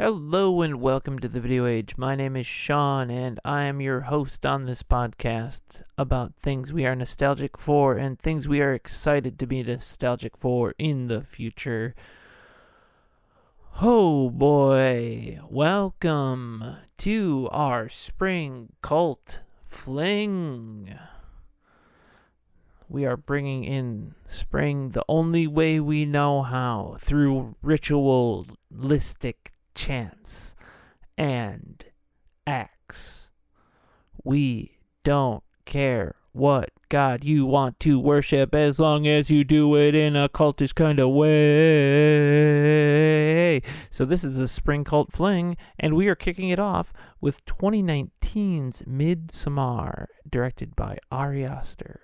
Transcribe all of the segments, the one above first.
Hello and welcome to the Video Age. My name is Sean and I am your host on this podcast about things we are nostalgic for and things we are excited to be nostalgic for in the future. Oh boy, welcome to our Spring Cult Fling. We are bringing in spring the only way we know how, through ritualistic chants and acts. We don't care what god you want to worship as long as you do it in a cultish kind of way. So this is a Spring Cult Fling, and we are kicking it off with 2019's Midsommar, directed by Ari Aster.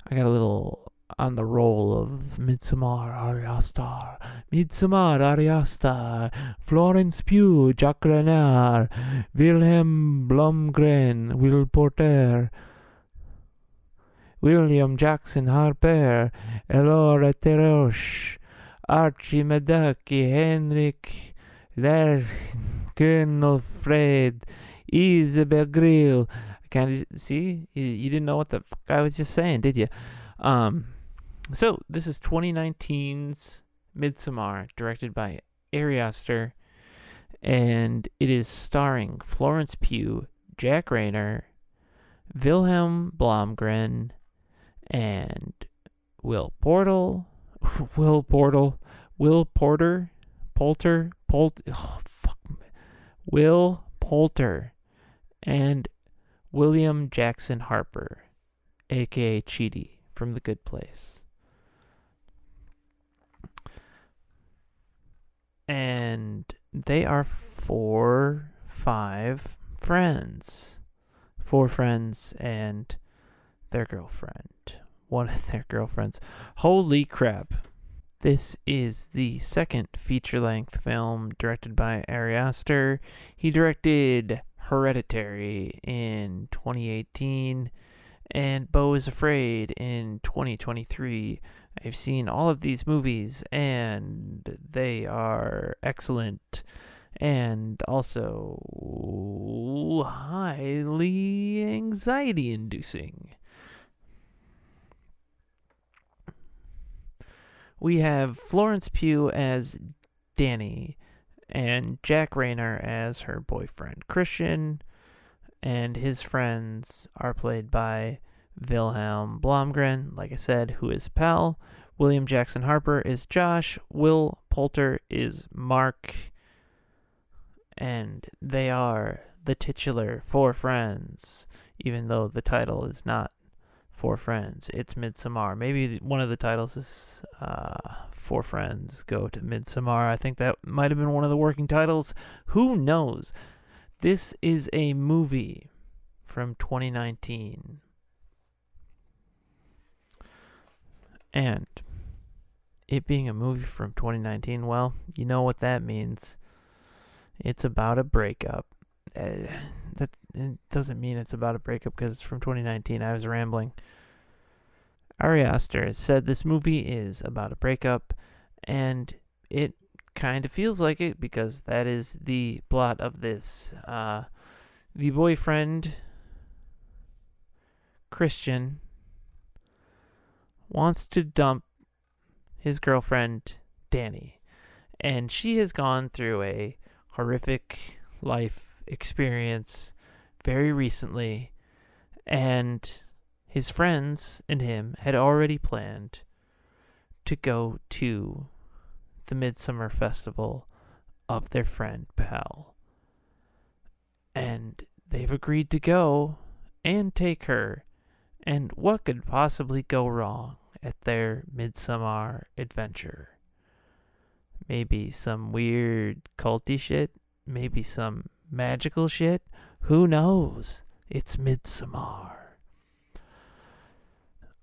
I got a little on the roll of Midsommar, Ari Aster. Midsommar, Ari Aster. Florence Pugh, Jack Reynard. Wilhelm Blomgren, Will Porter. William Jackson Harper. Elora Terosh. Archie Medaki, Henrik Lerkenofred. Isabel Grill. Kind of see, you didn't know what the fuck I was just saying, did you? So this is 2019's Midsommar, directed by Ari Aster, and it is starring Florence Pugh, Jack Reynor, Wilhelm Blomgren, and Will Porter, Will Poulter, and William Jackson Harper, a.k.a. Chidi from The Good Place. And they are four friends and their girlfriend. One of their girlfriends. Holy crap. This is the second feature-length film directed by Ari Aster. He directed Hereditary in 2018 and Beau is Afraid in 2023. I've seen all of these movies and they are excellent and also highly anxiety inducing. We have Florence Pugh as Danny and Jack Reynor as her boyfriend Christian, and his friends are played by Wilhelm Blomgren, like I said, who is Pal. William Jackson Harper is Josh. Will Poulter is Mark. And they are the titular Four Friends, even though the title is not Four Friends. It's Midsommar. Maybe one of the titles is Four Friends Go to Midsommar. I think that might have been one of the working titles. Who knows? This is a movie from 2019. And it being a movie from 2019, well, you know what that means. It's about a breakup. That it doesn't mean it's about a breakup because it's from 2019. I was rambling. Ari Aster said this movie is about a breakup, and it kind of feels like it because that is the plot of this. The boyfriend, Christian, wants to dump his girlfriend, Danny, and she has gone through a horrific life experience very recently, and his friends and him had already planned to go to the Midsommar Festival of their friend Pal. And they've agreed to go and take her. And what could possibly go wrong at their Midsommar adventure? Maybe some weird culty shit? Maybe some magical shit? Who knows? It's Midsommar.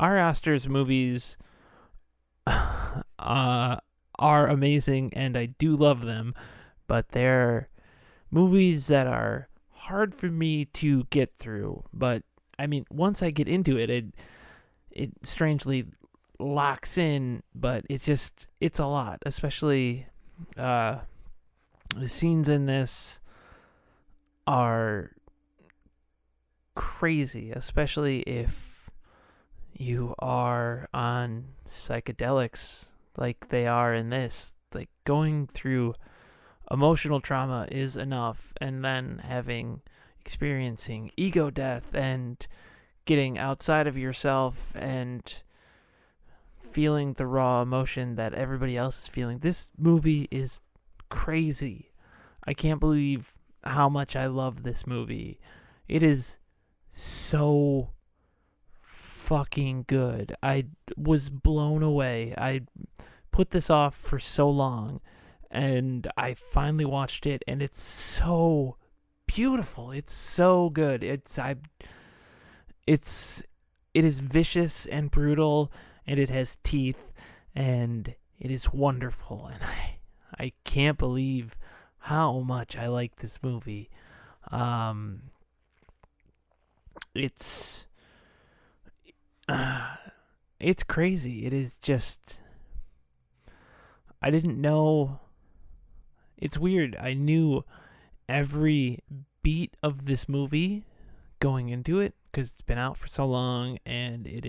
Ari Aster's movies are amazing, and I do love them, but they're movies that are hard for me to get through. But I mean, once I get into it, it strangely locks in, but it's a lot, especially The scenes in this are crazy, especially if you are on psychedelics like they are in this. Like, going through emotional trauma is enough, and then experiencing ego death and getting outside of yourself and feeling the raw emotion that everybody else is feeling. This movie is crazy. I can't believe how much I love this movie. It is so fucking good. I was blown away. I put this off for so long, and I finally watched it, and it's so beautiful. It's so good. It is vicious and brutal, and it has teeth, and it is wonderful, and I can't believe how much I like this movie. It's it's crazy. It is just, I didn't know. It's weird. I knew every beat of this movie going into it because it's been out for so long, and it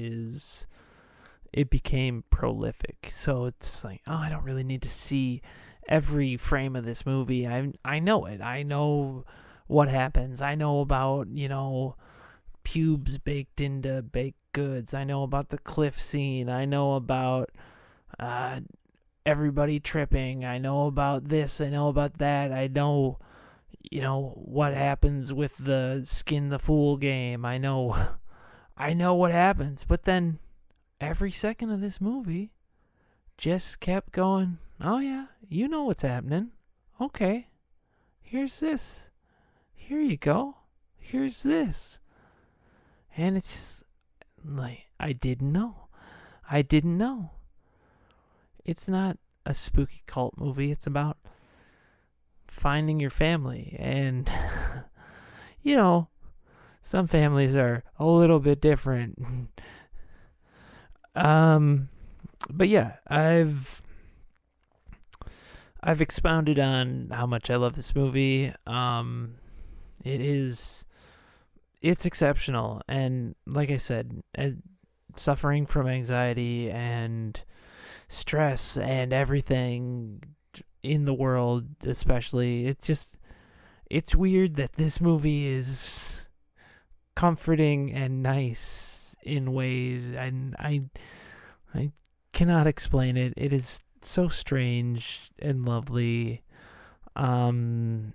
became prolific. So it's like, oh, I don't really need to see every frame of this movie. I know it. I know what happens. I know about, pubes baked into baked goods. I know about the cliff scene. I know about everybody tripping. I know about this. I know about that. I know, what happens with the skin the fool game. I know what happens. But then every second of this movie just kept going, oh yeah, you know what's happening. Okay, here's this. Here you go. Here's this. And it's just like, I didn't know. It's not a spooky cult movie. It's about finding your family. And, some families are a little bit different. But yeah, I've expounded on how much I love this movie. It's exceptional, and like I said, suffering from anxiety and stress and everything in the world, especially, it's weird that this movie is comforting and nice in ways, and I cannot explain it. It is so strange and lovely. So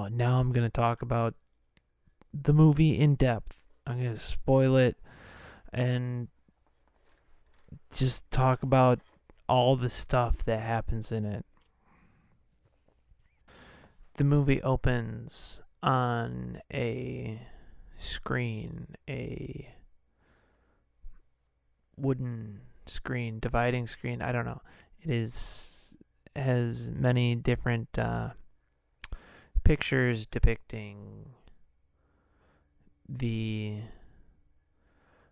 now I'm going to talk about the movie in depth. I'm going to spoil it and just talk about all the stuff that happens in it. The movie opens on a screen, a wooden screen, dividing screen. I don't know. Has many different pictures depicting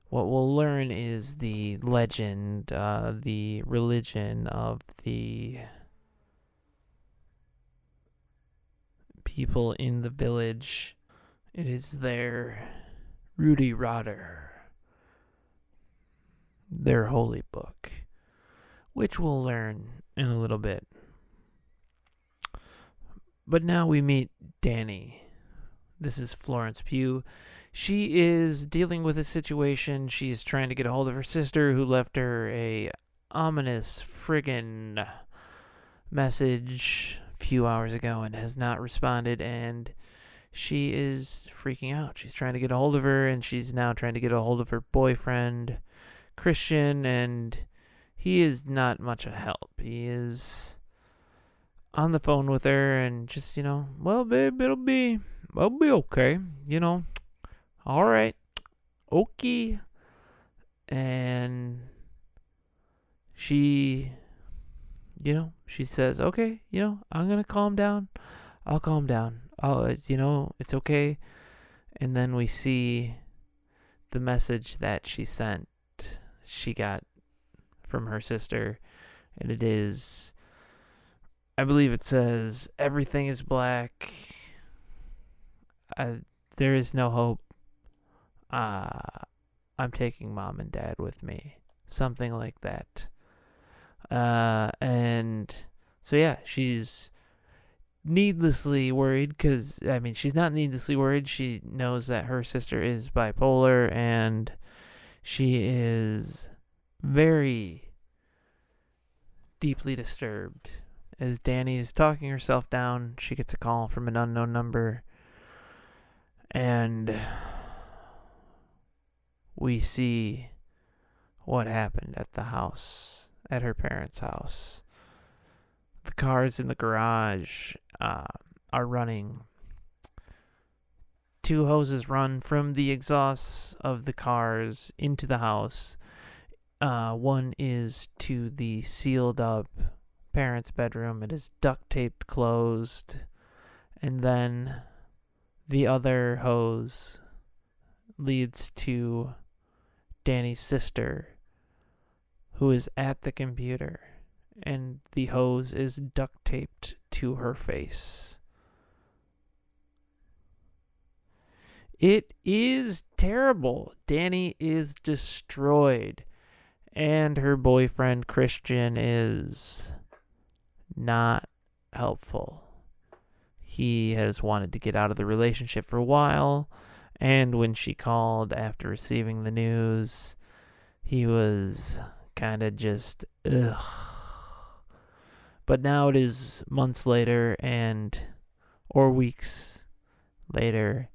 what we'll learn is the legend, the religion of the people in the village. It is their Rudy Rotter, their holy book, which we'll learn in a little bit. But now we meet Danny. This is Florence Pugh. She is dealing with a situation. She's trying to get a hold of her sister, who left her a ominous friggin' message a few hours ago and has not responded, and she is freaking out. She's trying to get a hold of her, and she's now trying to get a hold of her boyfriend, Christian, and he is not much of help. He is on the phone with her and just, well, babe, it'll be okay, all right, okay. And she, she says, okay, I'm going to calm down. I'll calm down. It's okay. And then we see the message that she got from her sister, and it is, I believe it says, everything is black. There is no hope. I'm taking mom and dad with me. Something like that. And so yeah, she's needlessly worried because, I mean, she's not needlessly worried. She knows that her sister is bipolar and she is very deeply disturbed. As Danny's talking herself down, she gets a call from an unknown number, and we see what happened at the house, at her parents' house. The cars in the garage are running. Two hoses run from the exhausts of the cars into the house. One is to the sealed up parents' bedroom. It is duct taped closed. And then the other hose leads to Danny's sister, who is at the computer. And the hose is duct taped to her face. It is terrible. Danny is destroyed. And her boyfriend, Christian, is not helpful. He has wanted to get out of the relationship for a while. And when she called after receiving the news, he was kind of just, ugh. But now it is months later or weeks later,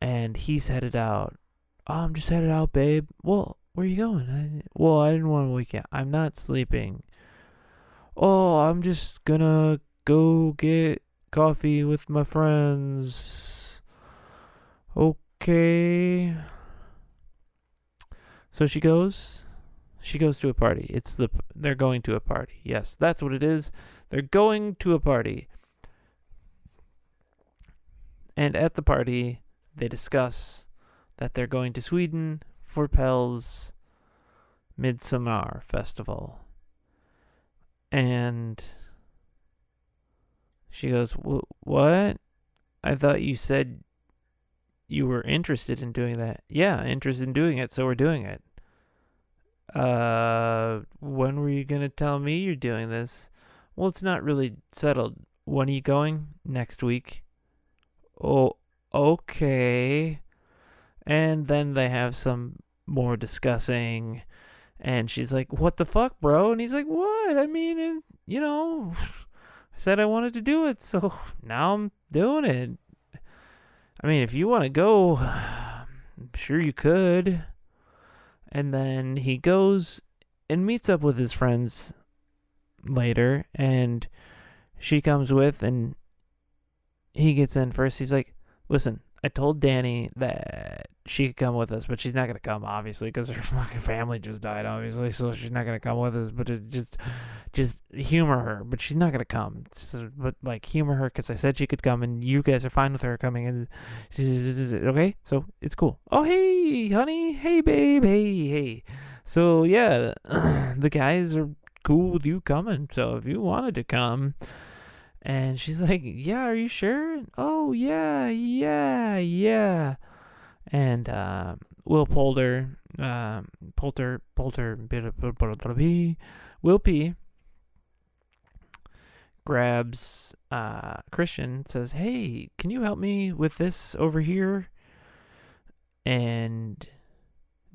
and he's headed out. Oh, I'm just headed out, babe. Well, where are you going? I didn't want to wake you up. I'm not sleeping. Oh, I'm just gonna go get coffee with my friends. Okay. So she goes to a party. They're going to a party. Yes, that's what it is. They're going to a party. And at the party, they discuss that they're going to Sweden for Pell's Midsommar festival. And she goes, what? I thought you said you were interested in doing that. Yeah, interested in doing it, so we're doing it. When were you going to tell me you're doing this? Well, it's not really settled. When are you going? Next week. Oh, okay. And then they have some more discussing, and she's like, what the fuck, bro? And he's like, what? I mean, I said I wanted to do it, so now I'm doing it. I mean, if you want to go, I'm sure you could. And then he goes and meets up with his friends later, and she comes with, and he gets in first. He's like, listen, I told Danny that she could come with us, but she's not going to come, obviously, because her fucking family just died, obviously, so she's not going to come with us, but just humor her, but she's not going to come. But, humor her, because I said she could come, and you guys are fine with her coming, and okay, so it's cool. Oh, hey, honey, hey, babe, hey. So, yeah, the guys are cool with you coming, so if you wanted to come. And she's like, yeah, are you sure? Oh, yeah. And Will Poulter, Will P grabs Christian, says, hey, can you help me with this over here? And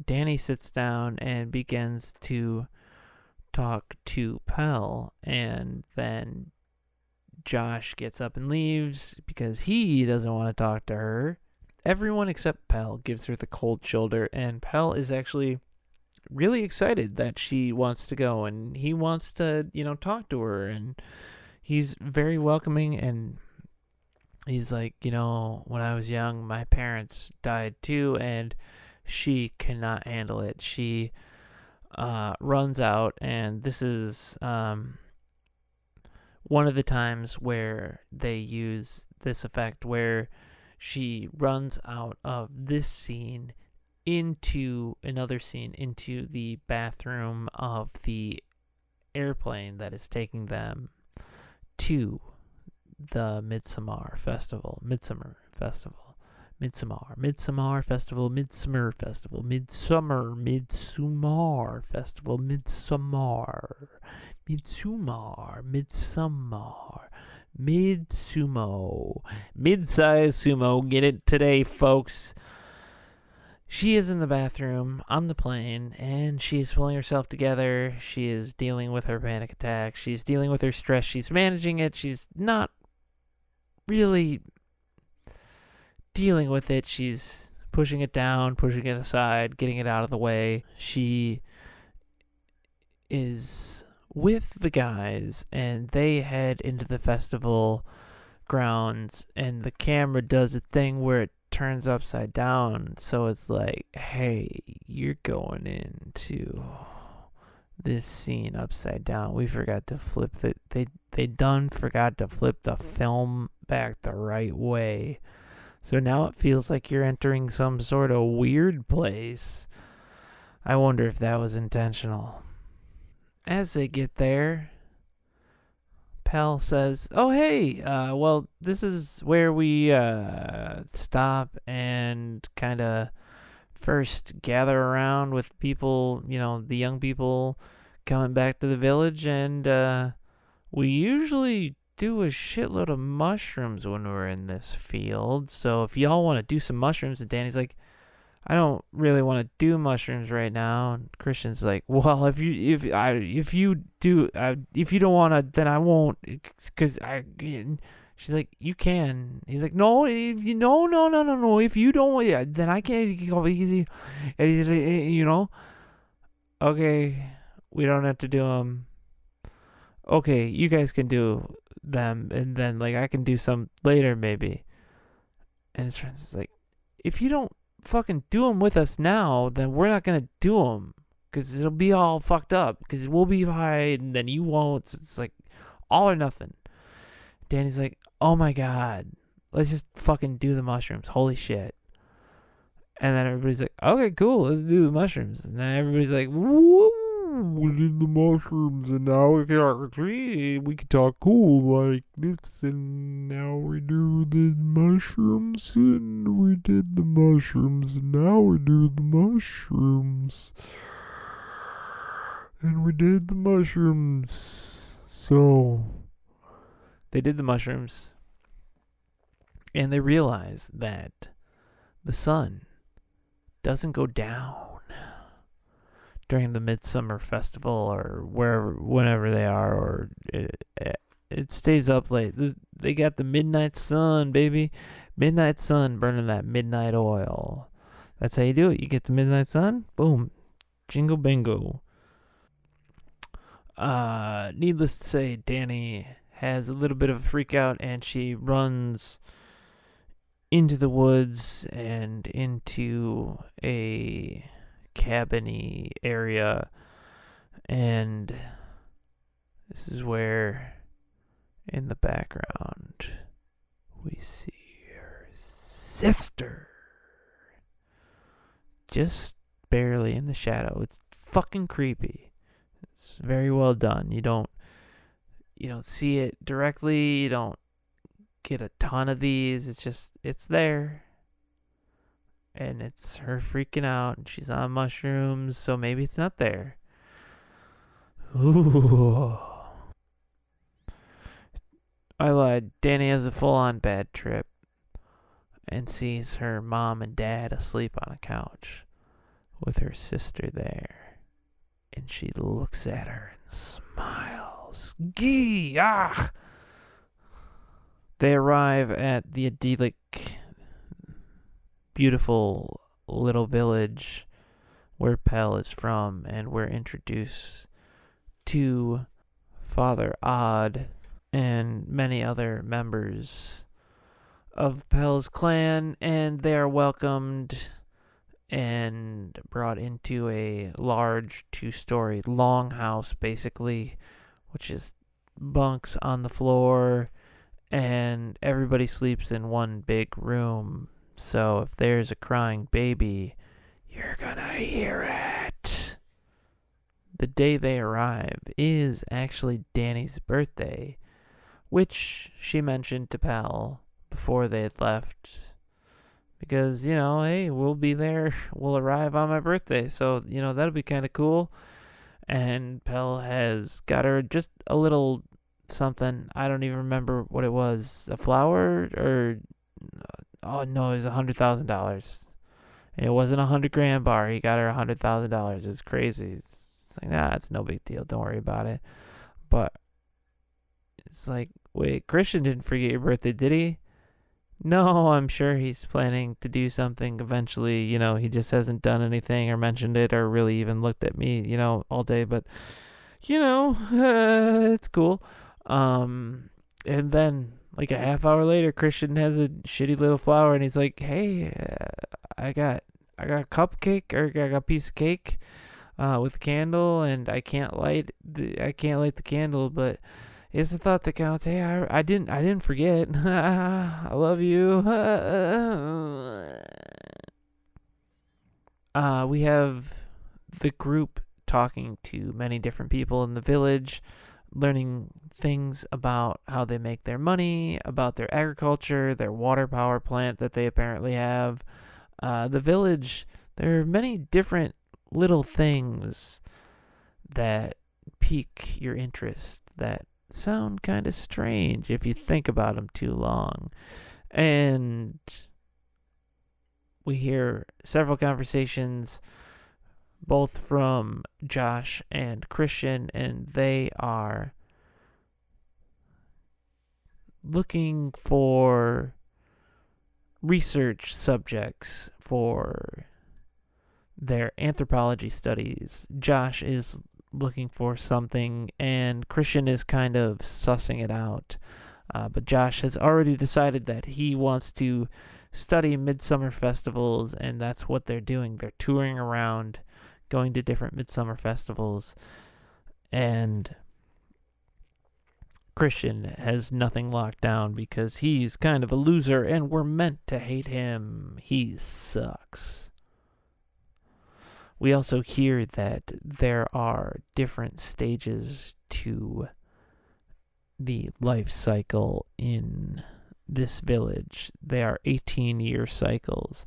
Danny sits down and begins to talk to Pell, and then Josh gets up and leaves because he doesn't want to talk to her. Everyone except Pell gives her the cold shoulder, and Pell is actually really excited that she wants to go, and he wants to, talk to her, and he's very welcoming, and he's like, when I was young, my parents died too, and she cannot handle it. She runs out, and this is one of the times where they use this effect where she runs out of this scene into another scene, into the bathroom of the airplane that is taking them to the Midsommar Festival. Midsummer Festival. Midsummer Festival. Midsummer Festival. Midsummer Festival. Midsummer. Midsumo. Mid-size sumo. Get it today, folks. She is in the bathroom on the plane, and she's pulling herself together. She is dealing with her panic attack. She's dealing with her stress. She's managing it. She's not really dealing with it. She's pushing it down, pushing it aside, getting it out of the way. She is with the guys, and they head into the festival grounds, and the camera does a thing where it turns upside down, so it's like, hey, you're going into this scene upside down. We forgot to flip they done forgot to flip the film back the right way, so now it feels like you're entering some sort of weird place. I wonder if that was intentional. As they get there, Pell says, oh, hey, well, this is where we stop and kind of first gather around with people, the young people coming back to the village, and we usually do a shitload of mushrooms when we're in this field, so if y'all want to do some mushrooms. And Danny's like, I don't really want to do mushrooms right now. And Christian's like, well, if you don't want to, then I won't, because she's like, you can. He's like, no, if you no. If you don't, yeah, then I can't. Okay, we don't have to do them. Okay, you guys can do them, and then like I can do some later maybe. And his friends is like, if you don't fucking do them with us now, then we're not gonna do them, because it'll be all fucked up, because we'll be high and then you won't. It's like all or nothing. Danny's like, oh my god, let's just fucking do the mushrooms, holy shit. And then everybody's like, okay, cool, let's do the mushrooms. And then everybody's like, woo, we did the mushrooms, and now we can talk cool like this, and now we do the mushrooms, and we did the mushrooms, and now we do the mushrooms, and we did the mushrooms. So they did the mushrooms, and they realize that the sun doesn't go down during the Midsummer Festival, or whenever they are, or it stays up late. They got the midnight sun, baby. Midnight sun burning that midnight oil. That's how you do it. You get the midnight sun, boom, jingle bingo. Needless to say, Danny has a little bit of a freak out, and she runs into the woods and into a cabiny area, and this is where in the background we see her sister just barely in the shadow. It's fucking creepy. It's very well done. You don't see it directly, you don't get a ton of these. It's there. And it's her freaking out, and she's on mushrooms, so maybe it's not there. Ooh. I lied. Danny has a full-on bad trip and sees her mom and dad asleep on a couch with her sister there. And she looks at her and smiles. Gee! Ah! They arrive at the idyllic, beautiful little village where Pell is from, and we're introduced to Father Odd and many other members of Pell's clan, and they are welcomed and brought into a large 2-story longhouse, basically, which is bunks on the floor, and everybody sleeps in one big room. So if there's a crying baby, you're gonna hear it. The day they arrive is actually Danny's birthday, which she mentioned to Pal before they had left. Because, hey, we'll be there. We'll arrive on my birthday. So, that'll be kind of cool. And Pell has got her just a little something. I don't even remember what it was. A flower? Or, oh no, it was $100,000. And it wasn't $100,000 bar. He got her $100,000. It's crazy. It's like, nah, it's no big deal. Don't worry about it. But it's like, wait, Christian didn't forget your birthday, did he? No, I'm sure he's planning to do something eventually. He just hasn't done anything or mentioned it or really even looked at me, all day. But, it's cool. And then, like a half hour later, Christian has a shitty little flower, and he's like, "Hey, I got a cupcake, or I got a piece of cake, with a candle, and I can't light the candle, but it's the thought that counts. Hey, I didn't forget. I love you." We have the group talking to many different people in the village, learning things about how they make their money, about their agriculture, their water power plant that they apparently have. The village, there are many different little things that pique your interest, that sound kind of strange if you think about them too long. And we hear several conversations, both from Josh and Christian, and they are looking for research subjects for their anthropology studies. Josh is looking for something, and Christian is kind of sussing it out. But Josh has already decided that he wants to study midsummer festivals, and that's what they're doing. They're touring around, going to different midsummer festivals, and Christian has nothing locked down because he's kind of a loser, and we're meant to hate him. He sucks. We also hear that there are different stages to the life cycle in this village. They are 18-year cycles.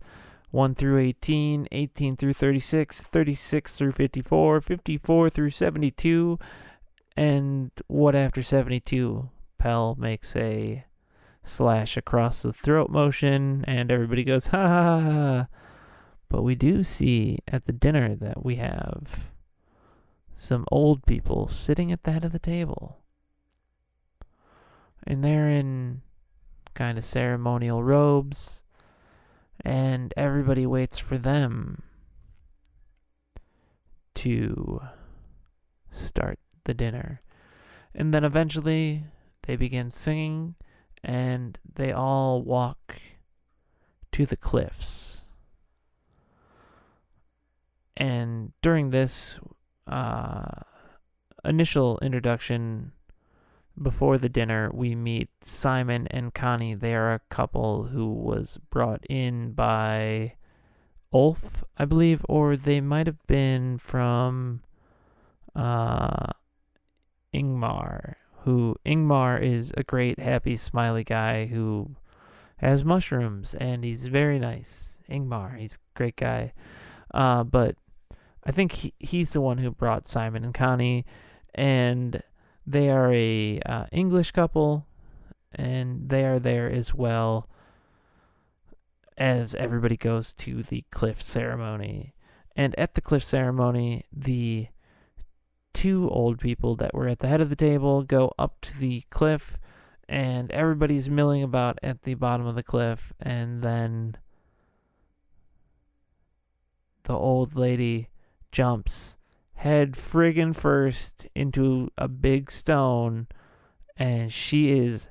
1 through 18, 18 through 36, 36 through 54, 54 through 72, and what after 72? Pell makes a slash across the throat motion, and everybody goes, ha ha ha. But we do see at the dinner that we have some old people sitting at the head of the table. And they're in kind of ceremonial robes, and everybody waits for them to start the dinner. And then eventually they begin singing, and they all walk to the cliffs. And during this initial introduction, before the dinner, we meet Simon and Connie. They are a couple who was brought in by Ulf, I believe, or they might have been from Ingmar. Ingmar is a great, happy, smiley guy who has mushrooms, and he's very nice. Ingmar, he's a great guy. But I think he's the one who brought Simon and Connie, and they are a English couple, and they are there as well as everybody goes to the cliff ceremony. And at the cliff ceremony, the two old people that were at the head of the table go up to the cliff, and everybody's milling about at the bottom of the cliff, and then the old lady jumps head friggin' first into a big stone, and she is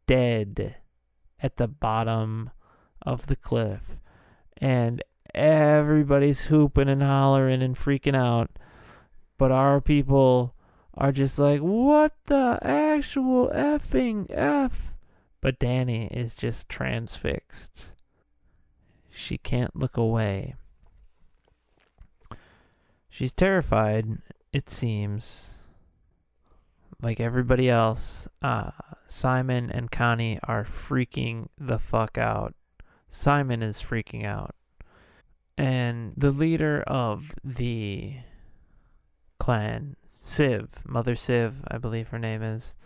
dead at the bottom of the cliff. And everybody's hooping and hollering and freaking out, but our people are just like, what the actual effing F? But Danny is just transfixed. She can't look away. She's terrified, it seems. like everybody else, Simon and Connie are freaking the fuck out. Simon is freaking out. And the leader of the clan, Siv, Mother Siv, I believe her name is,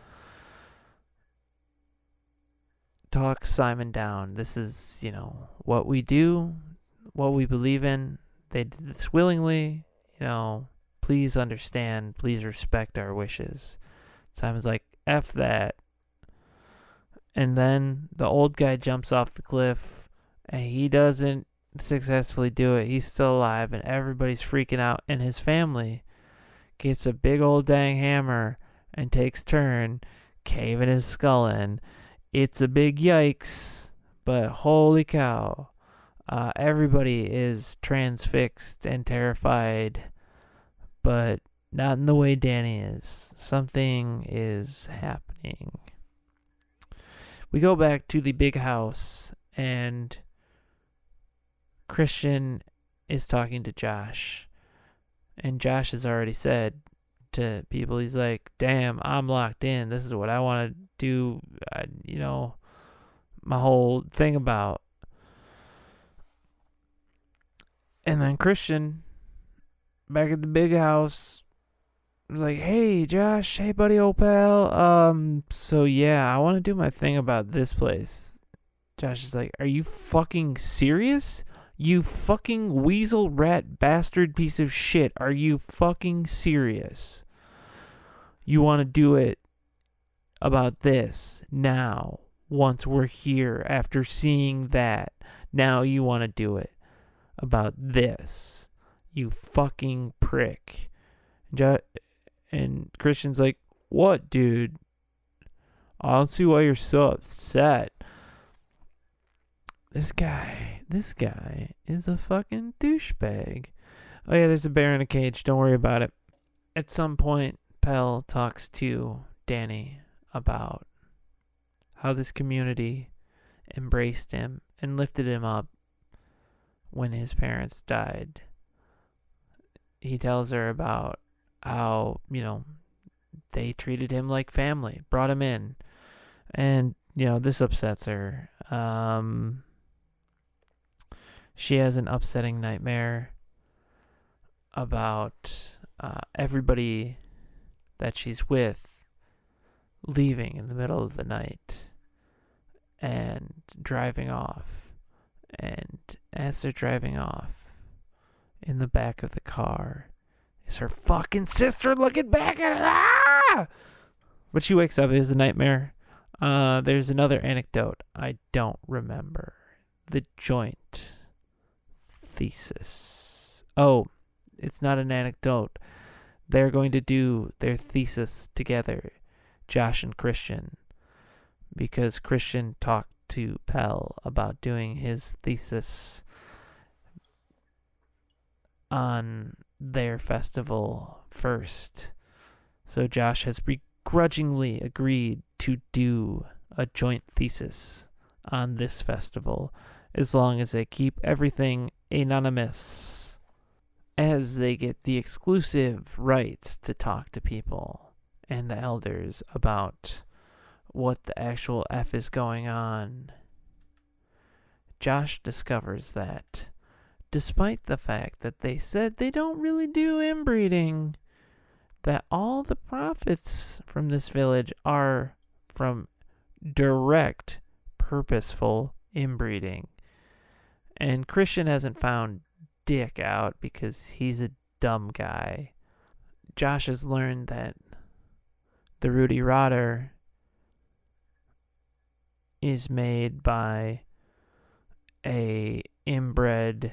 talks Simon down. This is, what we do, what we believe in. They did this willingly. Please understand. Please respect our wishes. Simon's like, F that. And then the old guy jumps off the cliff, and he doesn't successfully do it. He's still alive, and everybody's freaking out. And his family gets a big old dang hammer and takes turn caving his skull in. It's a big yikes, but holy cow. Everybody is transfixed and terrified, but not in the way Danny is. Something is happening. We go back to the big house, and Christian is talking to Josh. And Josh has already said to people, he's like, damn, I'm locked in. This is what I want to do, my whole thing about. And then Christian, back at the big house, was like, hey, Josh, hey, buddy, old pal. So yeah, I want to do my thing about this place. Josh is like, are you fucking serious? You fucking weasel rat bastard piece of shit. Are you fucking serious? You want to do it about this now, once we're here, after seeing that. Now you want to do it about this. You fucking prick. And Christian's like, what, dude? I don't see why you're so upset. This guy is a fucking douchebag. Oh yeah, there's a bear in a cage. Don't worry about it. At some point, Pell talks to Danny about how this community embraced him and lifted him up when his parents died. He tells her about how, they treated him like family, brought him in. And, this upsets her. She has an upsetting nightmare about everybody that she's with leaving in the middle of the night and driving off. And as they're driving off, in the back of the car is her fucking sister looking back at her. Ah! But she wakes up. It is a nightmare. There's another anecdote I don't remember. The joint thesis. Oh, it's not an anecdote. They're going to do their thesis together, Josh and Christian, because Christian talked to Pell about doing his thesis on their festival first. So Josh has begrudgingly agreed to do a joint thesis on this festival, as long as they keep everything anonymous, as they get the exclusive rights to talk to people and the elders about what the actual F is going on. Josh discovers that despite the fact that they said they don't really do inbreeding, that all the profits from this village are from direct, purposeful inbreeding. And Christian hasn't found dick out because he's a dumb guy. Josh has learned that the Rudy Rotter is made by a inbred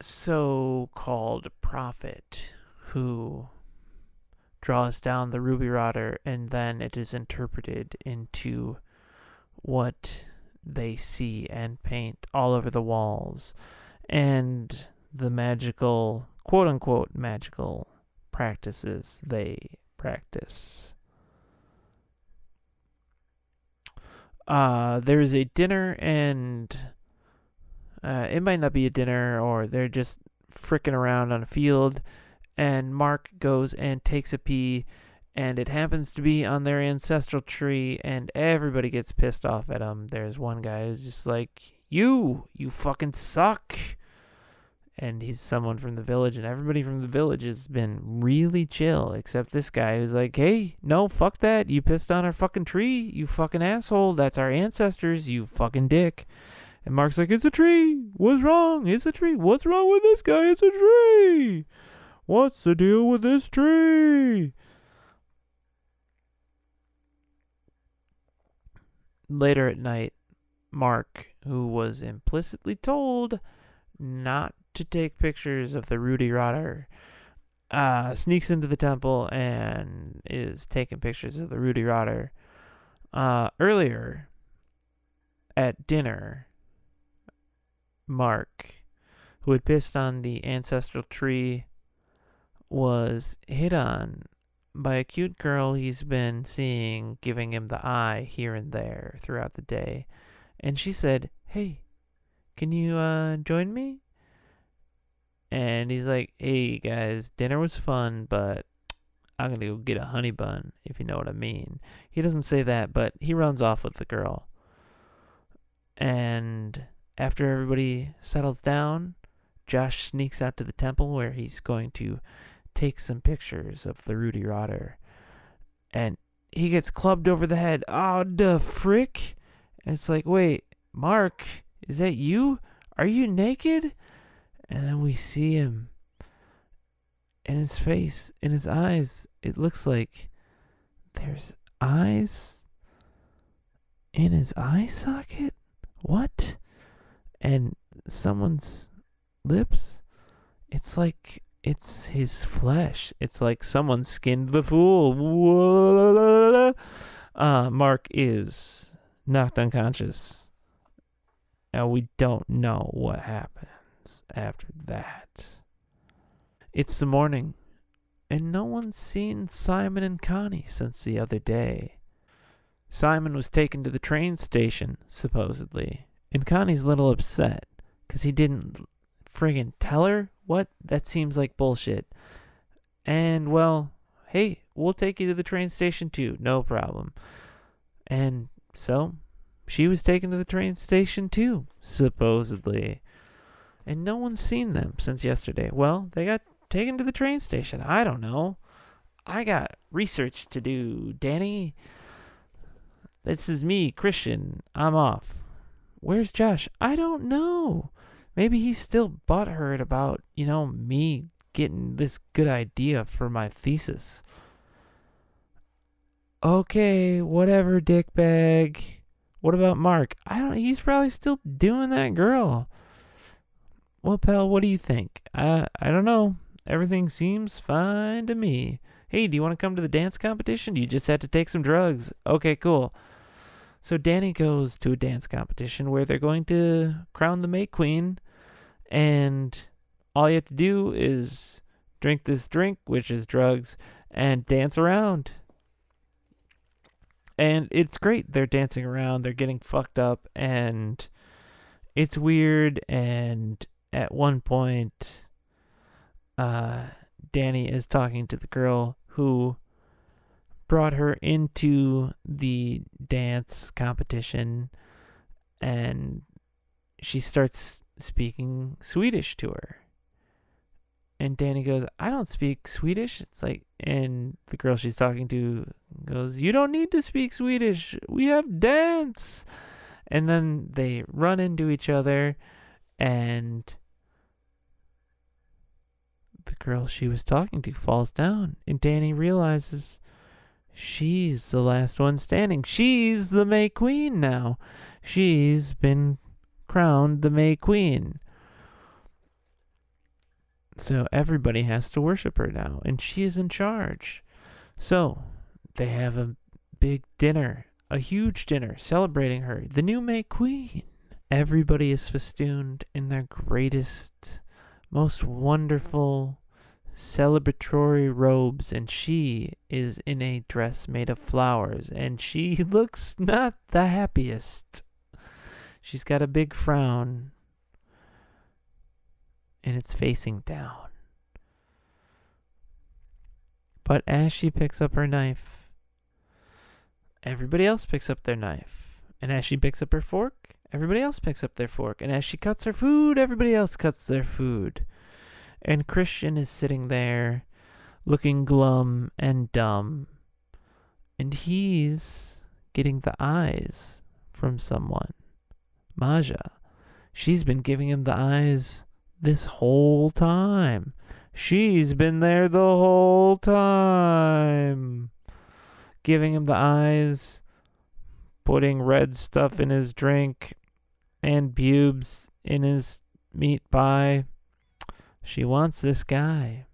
so-called prophet who draws down the ruby rotter, and then it is interpreted into what they see and paint all over the walls, and the magical, quote-unquote magical practices they practice. There is a dinner, and it might not be a dinner, or they're just fricking around on a field, And Mark goes and takes a pee, and it happens to be on their ancestral tree, and everybody gets pissed off at him. There's one guy who's just like, you fucking suck. And he's someone from the village, and everybody from the village has been really chill, except this guy who's like, hey, no, fuck that. You pissed on our fucking tree, you fucking asshole. That's our ancestors, you fucking dick. And Mark's like, it's a tree. What's wrong? It's a tree. What's wrong with this guy? It's a tree. What's the deal with this tree? Later at night, Mark, who was implicitly told not to take pictures of the Rudy Rotter, sneaks into the temple and is taking pictures of the Rudy Rotter. Earlier at dinner, Mark, who had pissed on the ancestral tree, was hit on by a cute girl he's been seeing, giving him the eye here and there throughout the day. And she said, hey, can you join me? And he's like, hey guys, dinner was fun, but I'm going to go get a honey bun, if you know what I mean. He doesn't say that, but he runs off with the girl. And after everybody settles down, Josh sneaks out to the temple where he's going to take some pictures of the Rudy Rotter. And he gets clubbed over the head. Oh, the frick? And it's like, wait, Mark, is that you? Are you naked? And then we see him. In his face, in his eyes, it looks like there's eyes in his eye socket? What? And someone's lips? It's like it's his flesh. It's like someone skinned the fool. Mark is knocked unconscious. And we don't know what happens after that. It's the morning, and no one's seen Simon and Connie since the other day. Simon was taken to the train station, supposedly, and Connie's a little upset, because he didn't friggin' tell her? What? That seems like bullshit. And, well, hey, we'll take you to the train station too, no problem. And so, she was taken to the train station too, supposedly. And no one's seen them since yesterday. Well, they got taken to the train station. I don't know. I got research to do, Danny. This is me, Christian. I'm off. Where's Josh? I don't know. Maybe he's still butthurt about, me getting this good idea for my thesis. Okay, whatever, dickbag. What about Mark? He's probably still doing that girl. Well, pal, what do you think? I don't know. Everything seems fine to me. Hey, do you want to come to the dance competition? You just had to take some drugs. Okay, cool. So Danny goes to a dance competition where they're going to crown the May Queen. And all you have to do is drink this drink, which is drugs, and dance around. And it's great. They're dancing around. They're getting fucked up. And it's weird. And at one point, Danny is talking to the girl who brought her into the dance competition, and she starts speaking Swedish to her. And Danny goes, I don't speak Swedish. It's like, and the girl she's talking to goes, you don't need to speak Swedish. We have dance. And then they run into each other, and the girl she was talking to falls down, and Danny realizes she's the last one standing. She's the May Queen now. She's been crowned the May Queen. So everybody has to worship her now, and she is in charge. So they have a big dinner, a huge dinner, celebrating her, the new May Queen. Everybody is festooned in their greatest, most wonderful celebratory robes, and she is in a dress made of flowers, and she looks not the happiest. She's got a big frown, and it's facing down. But as she picks up her knife, everybody else picks up their knife. And as she picks up her fork, everybody else picks up their fork. And as she cuts her food, everybody else cuts their food. And Christian is sitting there looking glum and dumb. And he's getting the eyes from someone. Maja. She's been giving him the eyes this whole time. She's been there the whole time. Giving him the eyes, putting red stuff in his drink, and pubes in his meat pie. She wants this guy.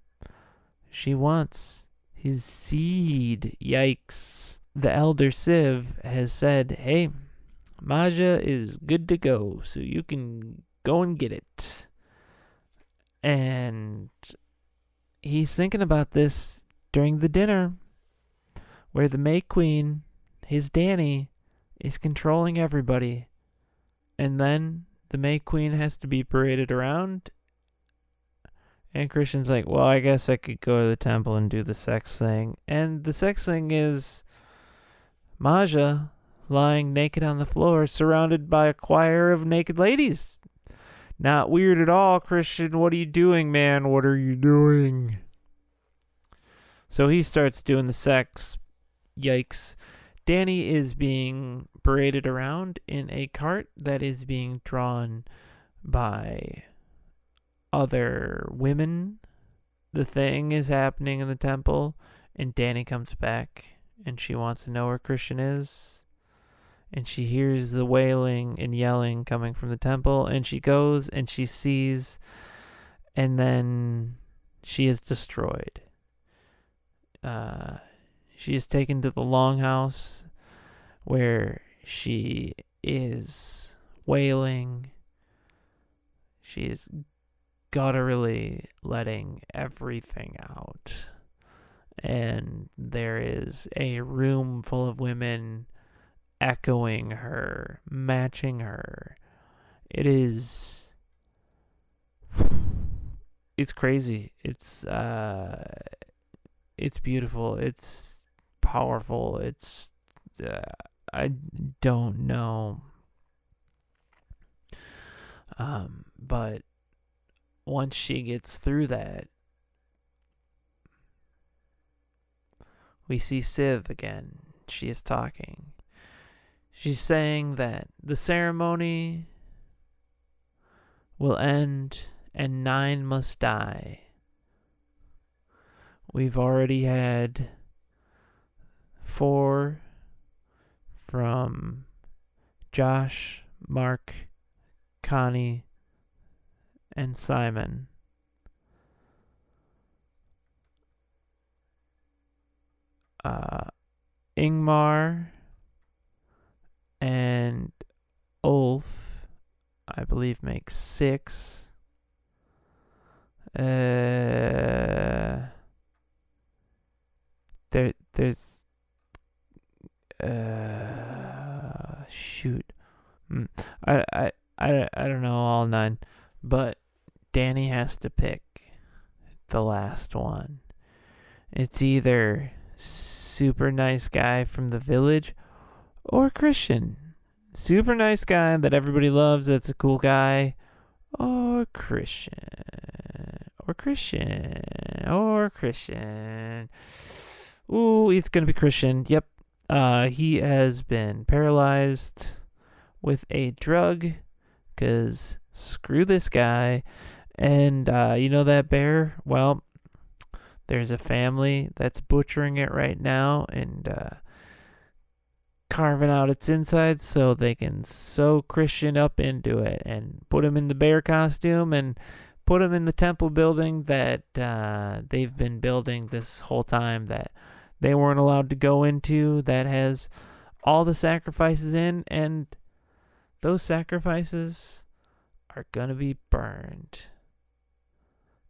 She wants his seed. Yikes. The elder Civ has said, hey, Maja is good to go, so you can go and get it. And he's thinking about this during the dinner, where the May Queen, his Danny, is controlling everybody. And then the May Queen has to be paraded around. And Christian's like, well, I guess I could go to the temple and do the sex thing. And the sex thing is Maja lying naked on the floor, surrounded by a choir of naked ladies. Not weird at all, Christian. What are you doing, man? What are you doing? So he starts doing the sex. Yikes. Danny is being paraded around in a cart that is being drawn by other women. The thing is happening in the temple, and Danny comes back, and she wants to know where Christian is. And she hears the wailing and yelling coming from the temple, and she goes and she sees, and then she is destroyed. She is taken to the longhouse where she is wailing. She is gutturally letting everything out. And there is a room full of women echoing her, matching her. It's crazy. It's beautiful. It's powerful. I don't know. But once she gets through that, we see Civ again. She is talking. She's saying that the ceremony will end and 9 must die. We've already had 4 from Josh, Mark, Connie, and Simon. Ingmar and Ulf, I believe, makes 6. There's shoot. I don't know all 9, but Danny has to pick the last one. It's either super nice guy from the village or Christian. Super nice guy that everybody loves, that's a cool guy, or Christian. Ooh, it's gonna be Christian. Yep. He has been paralyzed with a drug, cause screw this guy. And you know that bear? Well, there's a family that's butchering it right now and carving out its insides so they can sew Christian up into it and put him in the bear costume and put him in the temple building that they've been building this whole time that they weren't allowed to go into, that has all the sacrifices in, and those sacrifices are gonna be burned.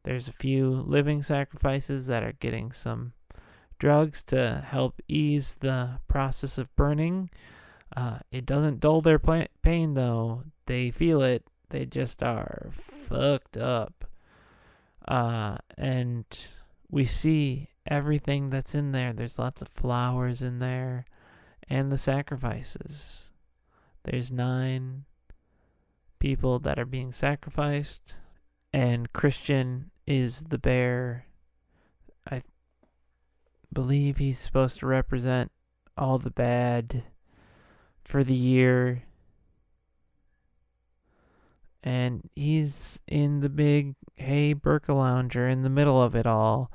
There's a few living sacrifices that are getting some drugs to help ease the process of burning. It doesn't dull their pain, though. They feel it. They just are fucked up. And we see everything that's in there. There's lots of flowers in there, and the sacrifices. There's 9 people that are being sacrificed, and Christian is the bear. I believe he's supposed to represent all the bad for the year. And he's in the big hay Lounger in the middle of it all.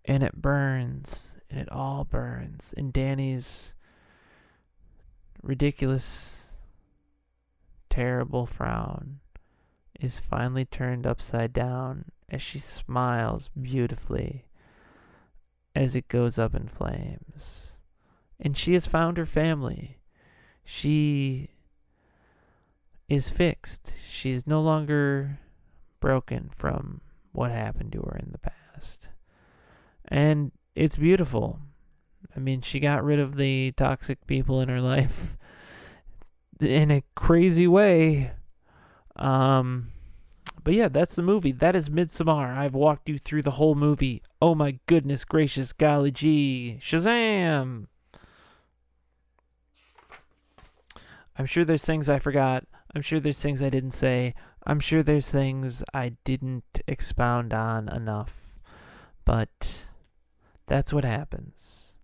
And it burns. And it all burns. And Danny's ridiculous, terrible frown is finally turned upside down as she smiles beautifully as it goes up in flames. And she has found her family. She is fixed. She's no longer broken from what happened to her in the past. And it's beautiful. I mean, she got rid of the toxic people in her life in a crazy way. But yeah, that's the movie. That is Midsommar. I've walked you through the whole movie. Oh my goodness gracious, golly gee. Shazam! I'm sure there's things I forgot. I'm sure there's things I didn't say. I'm sure there's things I didn't expound on enough. But that's what happens.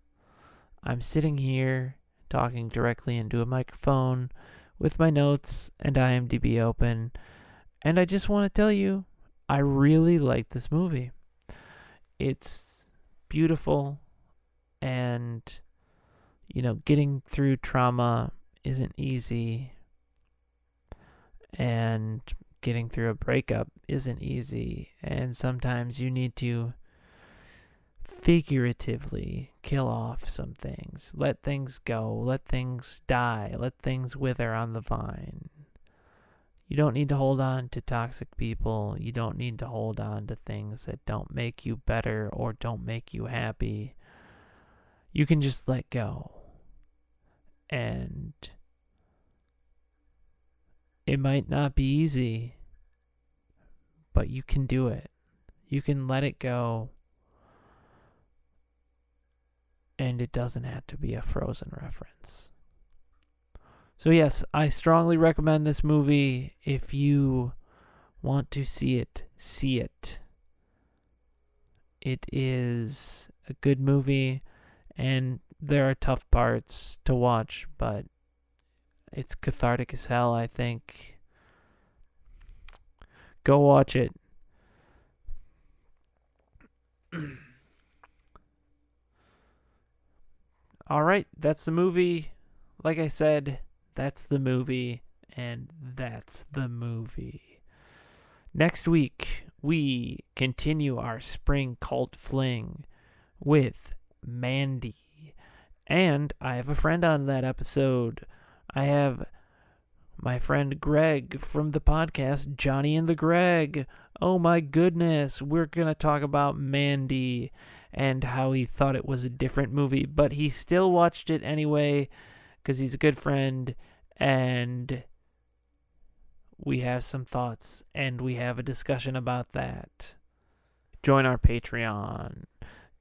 I'm sitting here talking directly into a microphone with my notes and IMDb open. And I just want to tell you, I really like this movie. It's beautiful, and, getting through trauma isn't easy, and getting through a breakup isn't easy, and sometimes you need to figuratively kill off some things, let things go, let things die, let things wither on the vine. You don't need to hold on to toxic people. You don't need to hold on to things that don't make you better or don't make you happy. You can just let go. And it might not be easy, but you can do it. You can let it go. And it doesn't have to be a Frozen reference. So yes, I strongly recommend this movie. If you want to see it, see it. It is a good movie, and there are tough parts to watch, but it's cathartic as hell, I think. Go watch it. All right, that's the movie. Like I said, that's the movie, and that's the movie. Next week, we continue our Spring Cult Fling with Mandy. And I have a friend on that episode. I have my friend Greg from the podcast Johnny and the Greg. Oh my goodness, we're going to talk about Mandy and how he thought it was a different movie, but he still watched it anyway because he's a good friend, and we have some thoughts, and we have a discussion about that. Join our Patreon.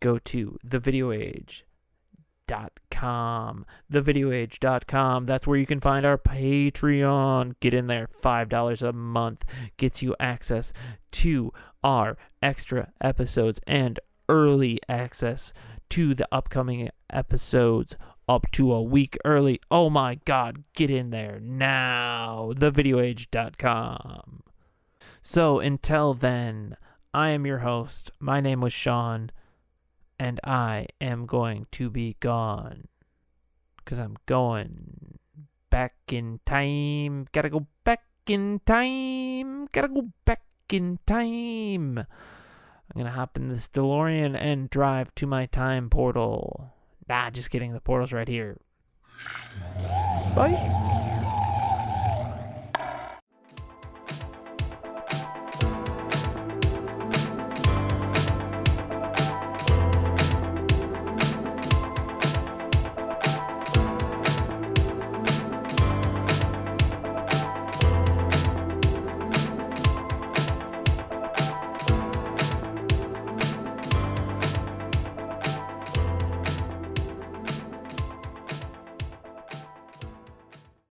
Go to thevideoage.com. Thevideoage.com. That's where you can find our Patreon. Get in there. $5 a month gets you access to our extra episodes and early access to the upcoming episodes up to a week early. Oh my God, get in there now. Thevideoage.com. So until then, I am your host. My name was Sean, and I am going to be gone because I'm going back in time. Gotta go back in time. Gotta go back in time. I'm going to hop in this DeLorean and drive to my time portal. Just kidding. The portal's right here. Bye.